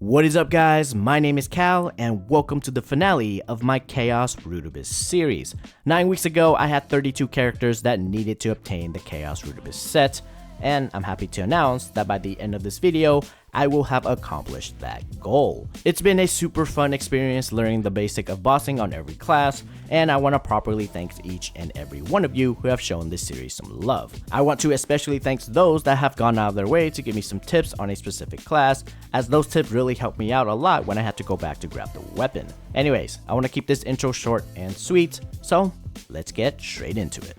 What is up, guys? My name is Cal and welcome to the finale of my Chaos Rudibus series. 9 weeks ago I had 32 characters that needed to obtain the Chaos Rudibus set, and I'm happy to announce that by the end of this video I will have accomplished that goal. It's been a super fun experience learning the basic of bossing on every class, and I want to properly thank each and every one of you who have shown this series some love. I want to especially thank those that have gone out of their way to give me some tips on a specific class, as those tips really helped me out a lot when I had to go back to grab the weapon. Anyways, I want to keep this intro short and sweet, so let's get straight into it.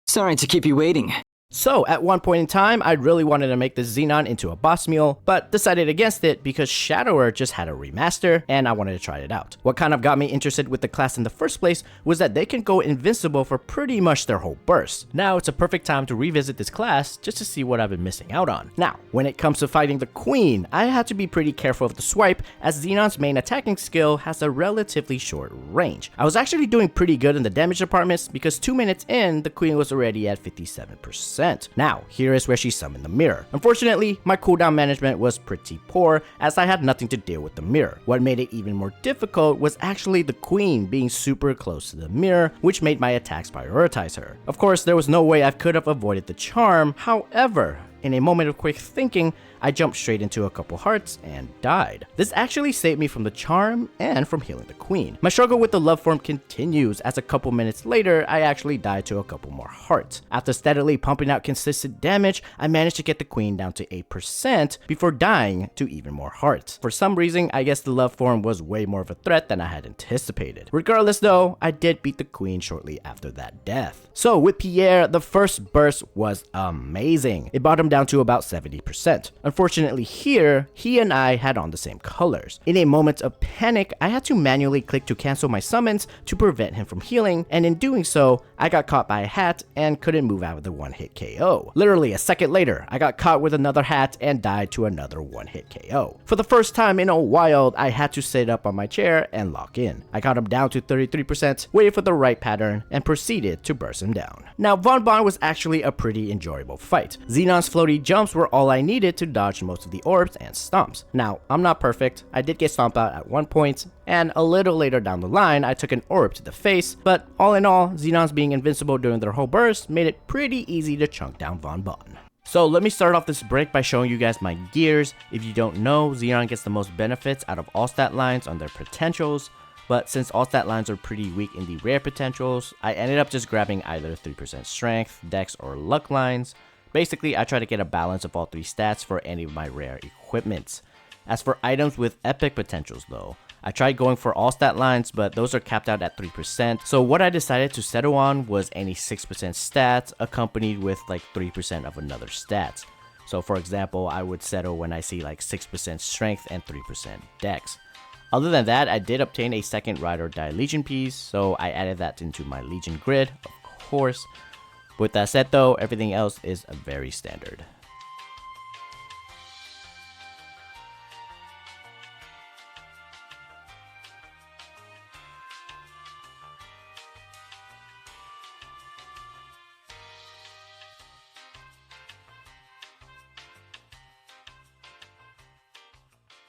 Sorry to keep you waiting. So, at one point in time, I really wanted to make this Xenon into a boss mule, but decided against it because Shadower just had a remaster, and I wanted to try it out. What kind of got me interested with the class in the first place was that they can go invincible for pretty much their whole burst. Now, it's a perfect time to revisit this class just to see what I've been missing out on. Now, when it comes to fighting the Queen, I had to be pretty careful of the swipe, as Xenon's main attacking skill has a relatively short range. I was actually doing pretty good in the damage departments because 2 minutes in, the Queen was already at 57%. Now, here is where she summoned the mirror. Unfortunately, my cooldown management was pretty poor, as I had nothing to deal with the mirror. What made it even more difficult was actually the Queen being super close to the mirror, which made my attacks prioritize her. Of course, there was no way I could have avoided the charm. However, in a moment of quick thinking, I jumped straight into a couple hearts and died. This actually saved me from the charm and from healing the Queen. My struggle with the love form continues, as a couple minutes later, I actually died to a couple more hearts. After steadily pumping out consistent damage, I managed to get the Queen down to 8% before dying to even more hearts. For some reason, I guess the love form was way more of a threat than I had anticipated. Regardless though, I did beat the Queen shortly after that death. So with Pierre, the first burst was amazing. It brought him down to about 70%. Unfortunately here, he and I had on the same colors. In a moment of panic, I had to manually click to cancel my summons to prevent him from healing, and in doing so, I got caught by a hat and couldn't move out of the one-hit KO. Literally a second later, I got caught with another hat and died to another one-hit KO. For the first time in a while, I had to sit up on my chair and lock in. I got him down to 33%, waited for the right pattern, and proceeded to burst him down. Now, Von Bon was actually a pretty enjoyable fight. Xenon's floaty jumps were all I needed to dodge most of the orbs and stomps. Now, I'm not perfect. I did get stomped out at one point, and a little later down the line, I took an orb to the face, but all in all, Xenons being invincible during their whole burst made it pretty easy to chunk down Von Bon. So let me start off this break by showing you guys my gears. If you don't know, Xenon gets the most benefits out of all stat lines on their potentials, but since all stat lines are pretty weak in the rare potentials, I ended up just grabbing either 3% strength, dex, or luck lines. Basically, I try to get a balance of all three stats for any of my rare equipments. As for items with epic potentials though, I tried going for all stat lines, but those are capped out at 3%. So what I decided to settle on was any 6% stats accompanied with like 3% of another stats. So for example, I would settle when I see like 6% strength and 3% dex. Other than that, I did obtain a second ride or die Legion piece, so I added that into my Legion grid, of course. With that said though, everything else is very standard.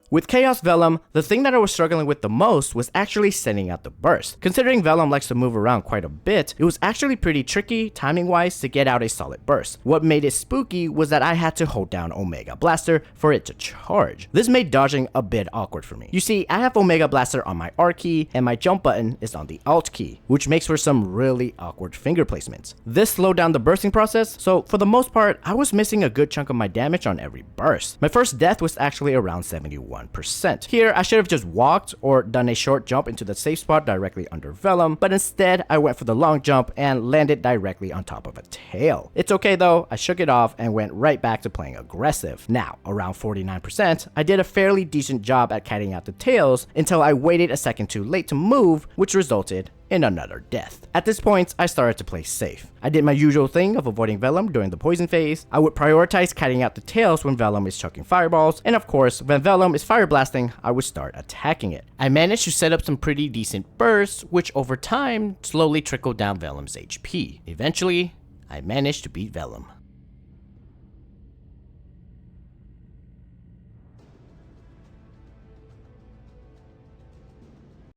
With Chaos Vellum, the thing that I was struggling with the most was actually sending out the burst. Considering Vellum likes to move around quite a bit, it was actually pretty tricky, timing-wise, to get out a solid burst. What made it spooky was that I had to hold down Omega Blaster for it to charge. This made dodging a bit awkward for me. You see, I have Omega Blaster on my R key, and my jump button is on the Alt key, which makes for some really awkward finger placements. This slowed down the bursting process, so for the most part, I was missing a good chunk of my damage on every burst. My first death was actually around 71%. Here, I should have just walked or done a short jump into the safe spot directly under Vellum, but instead, I went for the long jump and landed directly on top of a tail. It's okay though, I shook it off and went right back to playing aggressive. Now, around 49%, I did a fairly decent job at kiting out the tails until I waited a second too late to move, which resulted in another death. At this point, I started to play safe. I did my usual thing of avoiding Vellum during the poison phase. I would prioritize kiting out the tails when Vellum is chucking fireballs, and of course, when Vellum is fire blasting, I would start attacking it. I managed to set up some pretty decent bursts, which over time slowly trickled down Vellum's HP. Eventually, I managed to beat Vellum.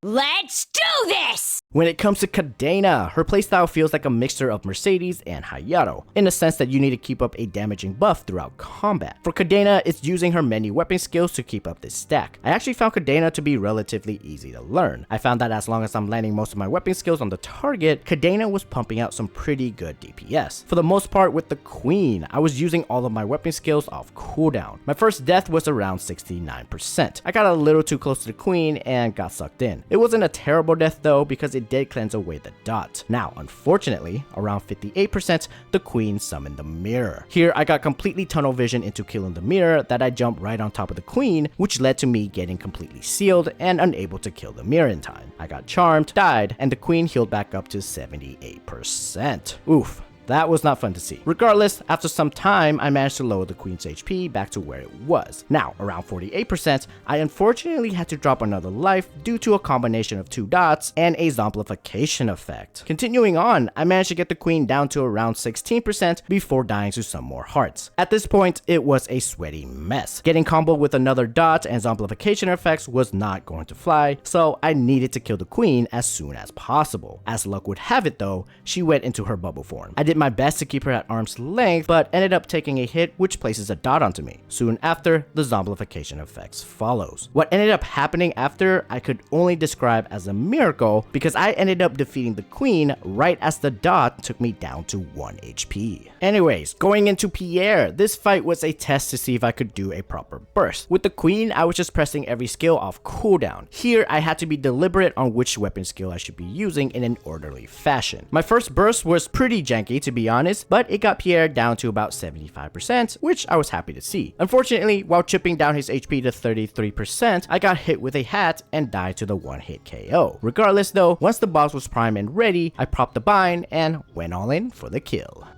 Let's do this! When it comes to Cadena, her playstyle feels like a mixture of Mercedes and Hayato, in the sense that you need to keep up a damaging buff throughout combat. For Cadena, it's using her many weapon skills to keep up this stack. I actually found Cadena to be relatively easy to learn. I found that as long as I'm landing most of my weapon skills on the target, Cadena was pumping out some pretty good DPS. For the most part with the Queen, I was using all of my weapon skills off cooldown. My first death was around 69%. I got a little too close to the Queen and got sucked in. It wasn't a terrible death though, because it did cleanse away the dot. Now, unfortunately, around 58%, the Queen summoned the mirror. Here, I got completely tunnel vision into killing the mirror that I jumped right on top of the Queen, which led to me getting completely sealed and unable to kill the mirror in time. I got charmed, died, and the Queen healed back up to 78%. Oof. That was not fun to see. Regardless, after some time, I managed to lower the Queen's HP back to where it was. Now, around 48%, I unfortunately had to drop another life due to a combination of 2 dots and a zombification effect. Continuing on, I managed to get the Queen down to around 16% before dying to some more hearts. At this point, it was a sweaty mess. Getting comboed with another dot and zombification effects was not going to fly, so I needed to kill the Queen as soon as possible. As luck would have it though, she went into her bubble form. I did my best to keep her at arm's length, but ended up taking a hit which places a dot onto me. Soon after, the zombification effects follows. What ended up happening after, I could only describe as a miracle, because I ended up defeating the Queen right as the dot took me down to 1 HP. Anyways, going into Pierre, this fight was a test to see if I could do a proper burst. With the Queen, I was just pressing every skill off cooldown. Here, I had to be deliberate on which weapon skill I should be using in an orderly fashion. My first burst was pretty janky to be honest, but it got Pierre down to about 75%, which I was happy to see. Unfortunately, while chipping down his HP to 33%, I got hit with a hat and died to the one-hit KO. Regardless though, once the boss was prime and ready, I propped the bind and went all in for the kill.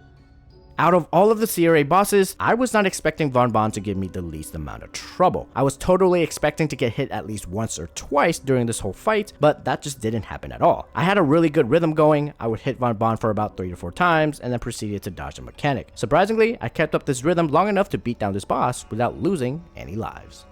Out of all of the CRA bosses, I was not expecting Von Bon to give me the least amount of trouble. I was totally expecting to get hit at least once or twice during this whole fight, but that just didn't happen at all. I had a really good rhythm going. I would hit Von Bon for about 3 to 4 times and then proceeded to dodge the mechanic. Surprisingly, I kept up this rhythm long enough to beat down this boss without losing any lives.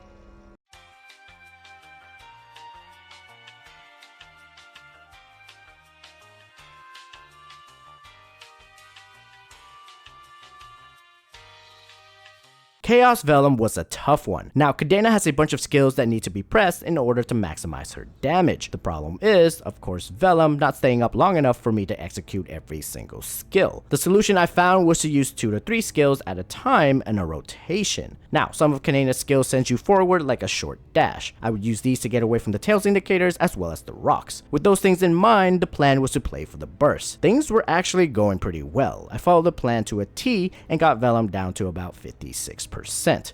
Chaos Vellum was a tough one. Now, Cadena has a bunch of skills that need to be pressed in order to maximize her damage. The problem is, of course, Vellum not staying up long enough for me to execute every single skill. The solution I found was to use 2 to 3 skills at a time in a rotation. Now, some of Cadena's skills send you forward like a short dash. I would use these to get away from the tails indicators as well as the rocks. With those things in mind, the plan was to play for the burst. Things were actually going pretty well. I followed the plan to a T and got Vellum down to about 56%.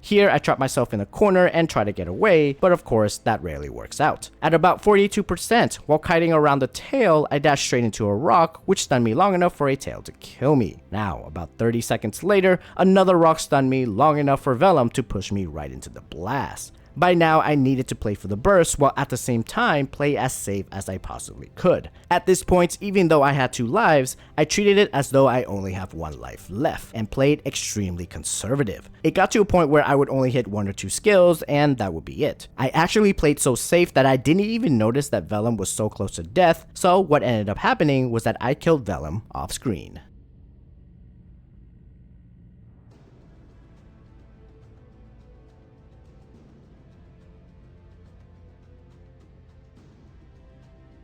Here, I trap myself in a corner and try to get away, but of course, that rarely works out. At about 42%, while kiting around the tail, I dashed straight into a rock, which stunned me long enough for a tail to kill me. Now, about 30 seconds later, another rock stunned me long enough for Vellum to push me right into the blast. By now, I needed to play for the burst while at the same time play as safe as I possibly could. At this point, even though I had 2 lives, I treated it as though I only have 1 life left and played extremely conservative. It got to a point where I would only hit 1 or 2 skills and that would be it. I actually played so safe that I didn't even notice that Vellum was so close to death, so what ended up happening was that I killed Vellum off screen.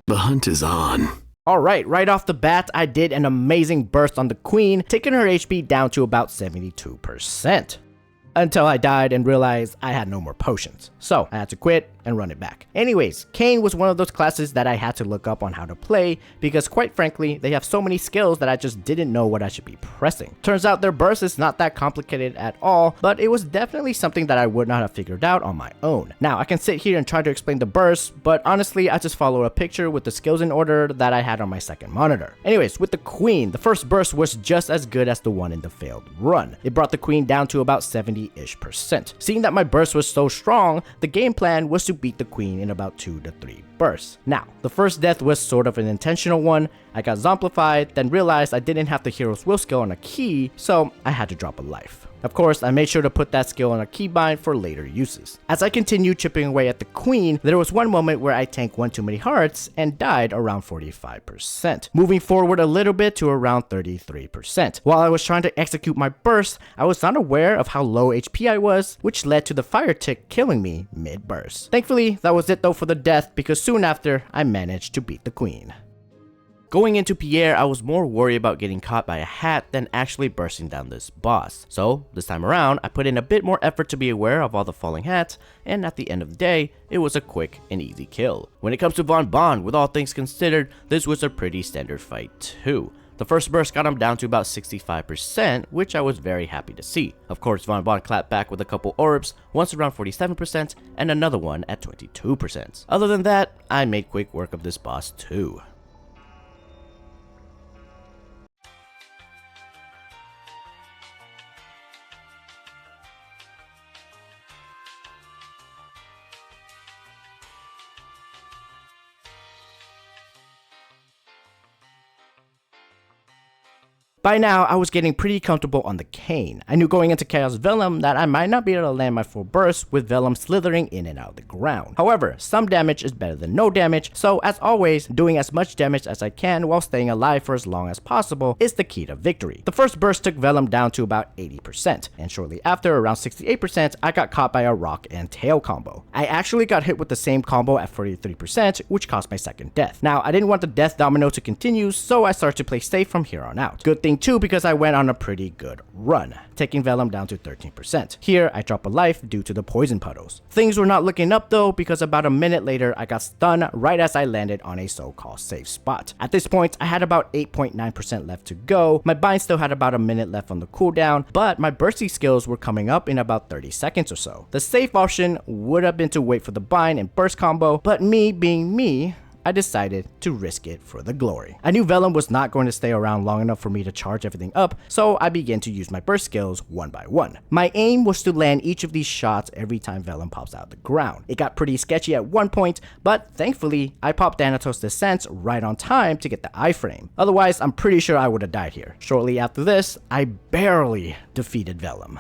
The hunt is on. Alright, right off the bat, I did an amazing burst on the Queen, taking her HP down to about 72%. Until I died and realized I had no more potions. So I had to quit and run it back. Anyways, Kayn was one of those classes that I had to look up on how to play because quite frankly, they have so many skills that I just didn't know what I should be pressing. Turns out their burst is not that complicated at all, but it was definitely something that I would not have figured out on my own. Now I can sit here and try to explain the burst, but honestly I just follow a picture with the skills in order that I had on my second monitor. Anyways, with the Queen, the first burst was just as good as the one in the failed run. It brought the Queen down to about 70-ish%. Seeing that my burst was so strong, the game plan was to beat the Queen in about 2 to 3 bursts. Now, the first death was sort of an intentional one. I got zomplified, then realized I didn't have the hero's will skill on a key, so I had to drop a life. Of course, I made sure to put that skill on a keybind for later uses. As I continued chipping away at the queen, there was one moment where I tanked one too many hearts and died around 45%, moving forward a little bit to around 33%. While I was trying to execute my burst, I was not aware of how low HP I was, which led to the fire tick killing me mid-burst. Thankfully, that was it though for the death, because soon after, I managed to beat the queen. Going into Pierre, I was more worried about getting caught by a hat than actually bursting down this boss. So, this time around, I put in a bit more effort to be aware of all the falling hats, and at the end of the day, it was a quick and easy kill. When it comes to Von Bon, with all things considered, this was a pretty standard fight too. The first burst got him down to about 65%, which I was very happy to see. Of course, Von Bon clapped back with a couple orbs, once around 47% and another one at 22%. Other than that, I made quick work of this boss too. By now, I was getting pretty comfortable on the cane. I knew going into Chaos Vellum that I might not be able to land my full burst with Vellum slithering in and out of the ground. However, some damage is better than no damage, so as always, doing as much damage as I can while staying alive for as long as possible is the key to victory. The first burst took Vellum down to about 80%, and shortly after, around 68%, I got caught by a rock and tail combo. I actually got hit with the same combo at 43%, which caused my second death. Now, I didn't want the death domino to continue, so I started to play safe from here on out. Good thing too, because I went on a pretty good run, taking Vellum down to 13%. Here, I drop a life due to the poison puddles. Things were not looking up though, because about a minute later, I got stunned right as I landed on a so-called safe spot. At this point, I had about 8.9% left to go. My bind still had about a minute left on the cooldown, but my bursty skills were coming up in about 30 seconds or so. The safe option would have been to wait for the bind and burst combo, but me being me, I decided to risk it for the glory. I knew Vellum was not going to stay around long enough for me to charge everything up, so I began to use my burst skills one by one. My aim was to land each of these shots every time Vellum pops out of the ground. It got pretty sketchy at one point, but thankfully, I popped Thanatos' Descent right on time to get the iframe. Otherwise, I'm pretty sure I would have died here. Shortly after this, I barely defeated Vellum.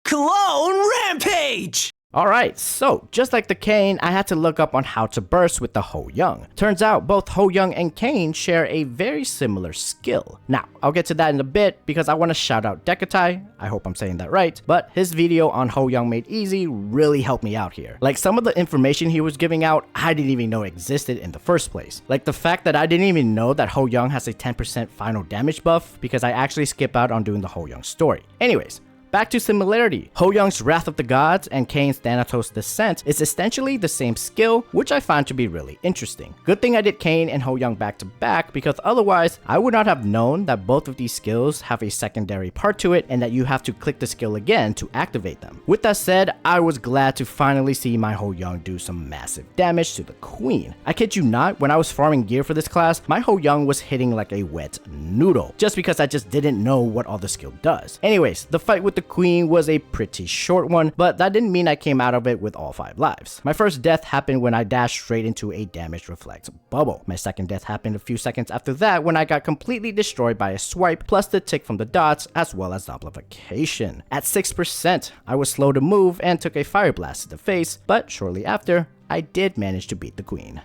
Clone Rampage! Alright, so just like the Kane, I had to look up on how to burst with the Ho Young. Turns out both Ho Young and Kane share a very similar skill. Now, I'll get to that in a bit because I want to shout out Dekatai, I hope I'm saying that right, but his video on Ho Young Made Easy really helped me out here. Like some of the information he was giving out, I didn't even know existed in the first place. Like the fact that I didn't even know that Ho Young has a 10% final damage buff because I actually skip out on doing the Ho Young story. Anyways, back to similarity. Ho Young's Wrath of the Gods and Kane's Thanatos Descent is essentially the same skill, which I found to be really interesting. Good thing I did Kane and Ho Young back to back, because otherwise I would not have known that both of these skills have a secondary part to it and that you have to click the skill again to activate them. With that said, I was glad to finally see my Ho Young do some massive damage to the queen. I kid you not, when I was farming gear for this class, my Ho Young was hitting like a wet noodle, just because I just didn't know what all the skill does. Anyways, the fight with the queen was a pretty short one, but that didn't mean I came out of it with all 5 lives. My first death happened when I dashed straight into a damage reflect bubble. My second death happened a few seconds after that when I got completely destroyed by a swipe plus the tick from the dots as well as amplification. At 6%, I was slow to move and took a fire blast to the face, but shortly after, I did manage to beat the queen.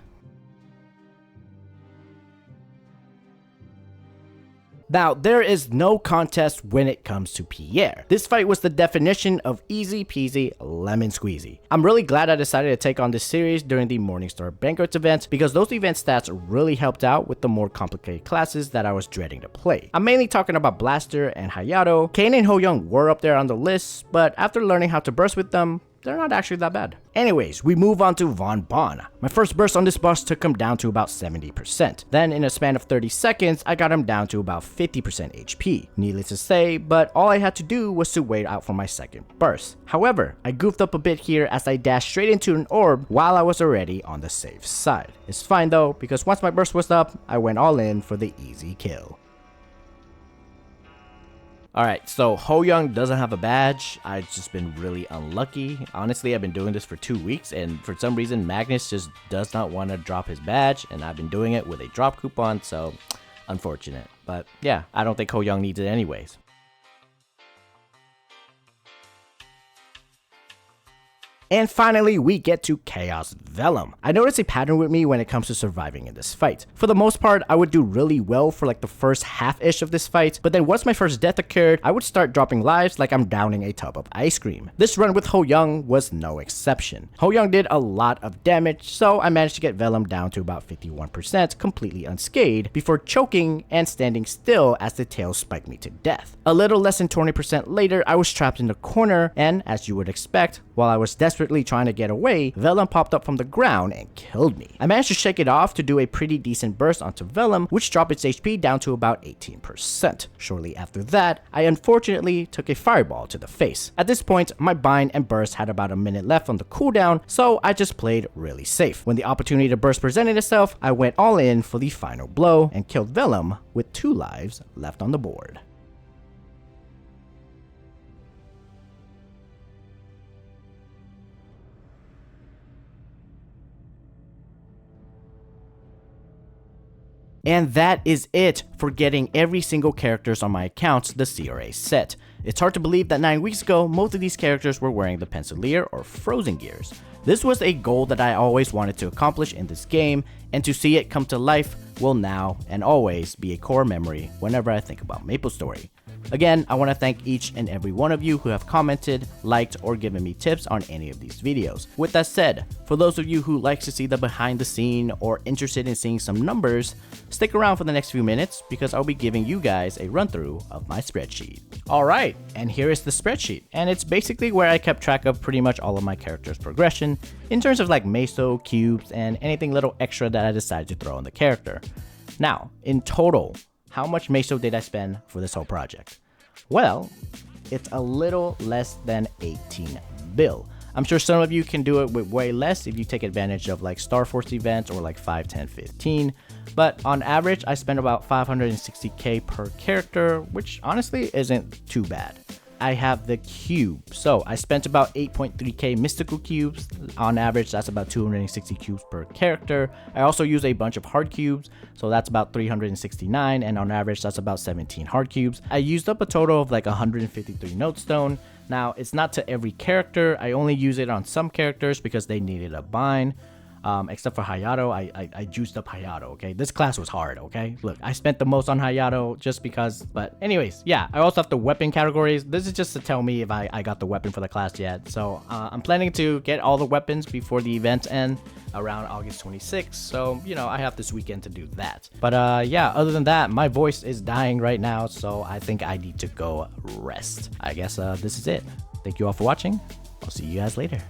Now, there is no contest when it comes to Pierre. This fight was the definition of easy peasy lemon squeezy. I'm really glad I decided to take on this series during the Morningstar Banquets event because those event stats really helped out with the more complicated classes that I was dreading to play. I'm mainly talking about Blaster and Hayato. Kane and Ho Young were up there on the list, but after learning how to burst with them, they're not actually that bad. Anyways, we move on to Von Bon. My first burst on this boss took him down to about 70%. Then in a span of 30 seconds, I got him down to about 50% HP. Needless to say, but all I had to do was to wait out for my second burst. However, I goofed up a bit here as I dashed straight into an orb while I was already on the safe side. It's fine though, because once my burst was up, I went all in for the easy kill. Alright, so Ho Young doesn't have a badge. I've just been really unlucky. Honestly, I've been doing this for 2 weeks, and for some reason, Magnus just does not want to drop his badge, and I've been doing it with a drop coupon, so unfortunate. But yeah, I don't think Ho Young needs it anyways. And finally, we get to Chaos Vellum. I noticed a pattern with me when it comes to surviving in this fight. For the most part, I would do really well for like the first half-ish of this fight, but then once my first death occurred, I would start dropping lives like I'm downing a tub of ice cream. This run with Ho Young was no exception. Ho Young did a lot of damage, so I managed to get Vellum down to about 51% completely unscathed before choking and standing still as the tail spiked me to death. A little less than 20% later, I was trapped in the corner, and as you would expect, while I was desperately trying to get away, Vellum popped up from the ground and killed me. I managed to shake it off to do a pretty decent burst onto Vellum, which dropped its HP down to about 18%. Shortly after that, I unfortunately took a fireball to the face. At this point, my bind and burst had about a minute left on the cooldown, so I just played really safe. When the opportunity to burst presented itself, I went all in for the final blow and killed Vellum with 2 lives left on the board. And that is it for getting every single characters on my accounts the CRA set. It's hard to believe that 9 weeks ago, most of these characters were wearing the Pencilier or Frozen gears. This was a goal that I always wanted to accomplish in this game, and to see it come to life will now and always be a core memory whenever I think about Maplestory. Again, I want to thank each and every one of you who have commented, liked, or given me tips on any of these videos. With that said, for those of you who like to see the behind the scene or interested in seeing some numbers, stick around for the next few minutes because I'll be giving you guys a run through of my spreadsheet. Alright, and here is the spreadsheet, and it's basically where I kept track of pretty much all of my characters' progression in terms of like meso, cubes, and anything little extra that I decided to throw in the character. Now, in total, how much meso did I spend for this whole project? Well, it's a little less than 18 bill. I'm sure some of you can do it with way less if you take advantage of like Star Force events or like 5, 10, 15. But on average, I spend about 560k per character, which honestly isn't too bad. I have the cube. So I spent about 8.3k mystical cubes. On average, that's about 260 cubes per character. I also use a bunch of hard cubes, so that's about 369, and on average, that's about 17 hard cubes. I used up a total of like 153 notestone. Now, it's not to every character. I only use it on some characters because they needed a bind. Except for Hayato, I juiced up Hayato, okay? This class was hard, okay? Look, I spent the most on Hayato just because, but anyways, yeah, I also have the weapon categories. This is just to tell me if I got the weapon for the class yet. So, I'm planning to get all the weapons before the event end around August 26th. So, you know, I have this weekend to do that. But, yeah, other than that, my voice is dying right now, so I think I need to go rest. I guess, this is it. Thank you all for watching. I'll see you guys later.